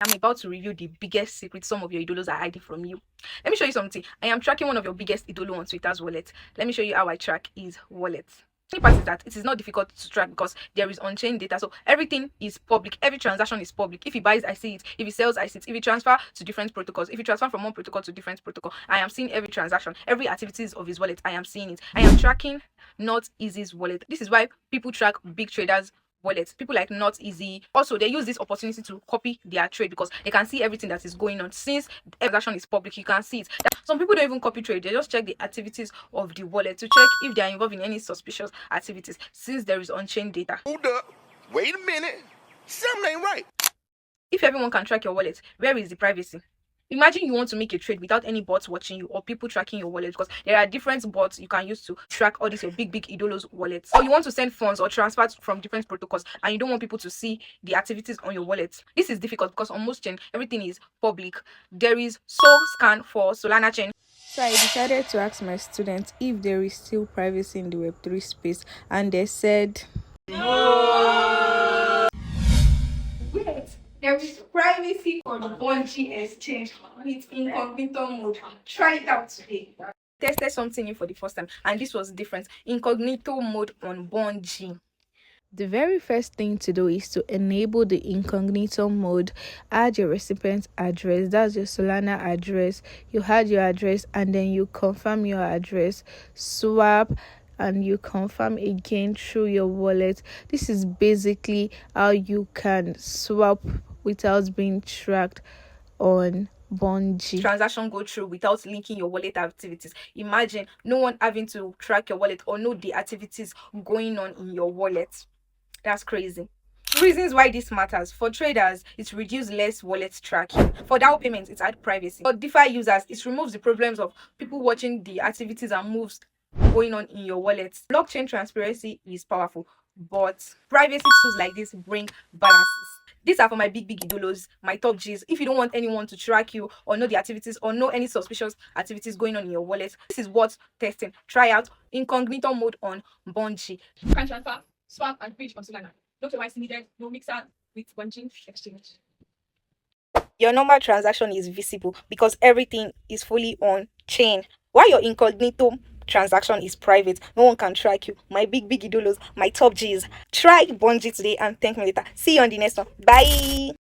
I'm about to reveal the biggest secret some of your idolos are hiding from you. Let me show you something. I am tracking one of your biggest idolo on Twitter's wallet. Let me show you how I track his wallet. The part is that it is not difficult to track because there is on-chain data, so everything is public. Every transaction is public. If he buys, I see it. If he sells, I see it. If he transfer to different protocols, if he transfer from one protocol to different protocol, I am seeing every transaction, every activities of his wallet. I am seeing it. I am tracking Not Easy's wallet. This is why people track big traders wallets. People like Not Easy, also they use this opportunity to copy their trade because they can see everything that is going on. Since the transaction is public, you can see it. Some people don't even copy trade, they just check the activities of the wallet to check if they are involved in any suspicious activities, since there is on-chain data. Hold up, wait a minute, something ain't right. If everyone can track your wallet, where is the privacy? Imagine you want to make a trade without any bots watching you or people tracking your wallet, because there are different bots you can use to track all these your big idolos wallets. Or you want to send funds or transfer from different protocols and you don't want people to see the activities on your wallet. This is difficult because on most chain everything is public. There is Solscan for Solana chain. So I decided to ask my students if there is still privacy in the Web3 space, and they said no. Wait, there is privacy on Bungee Exchange with Incognito mode. Try it out today. Tested something new for the first time, and this was different. Incognito mode on Bungee. the very first thing to do is to enable the incognito mode. Add your recipient address, that's your Solana address. You add your address and then you confirm your address, swap, and you confirm again through your wallet. This is basically how you can swap without being tracked on Bungee. Transaction go through without linking your wallet activities. Imagine no one having to track your wallet or know the activities going on in your wallet. That's crazy. Reasons why this matters: for traders, it reduces less wallet tracking. For DAO payments, it adds privacy. For DeFi users, it removes the problems of people watching the activities and moves going on in your wallet. Blockchain transparency is powerful, but privacy tools like this bring balances. These are for my big idolos, my top G's. If you don't want anyone to track you or know the activities or know any suspicious activities going on in your wallet, this is worth testing. Try out incognito mode on Bungee. You can transfer, swap, and bridge on Solana. No KYC needed, no mixer with Bungee Exchange. Your normal transaction is visible because everything is fully on chain, while your incognito transaction is private. No one can track you. My big idolos, my top G's. Try Bungee today and thank me later. See you on the next one. Bye.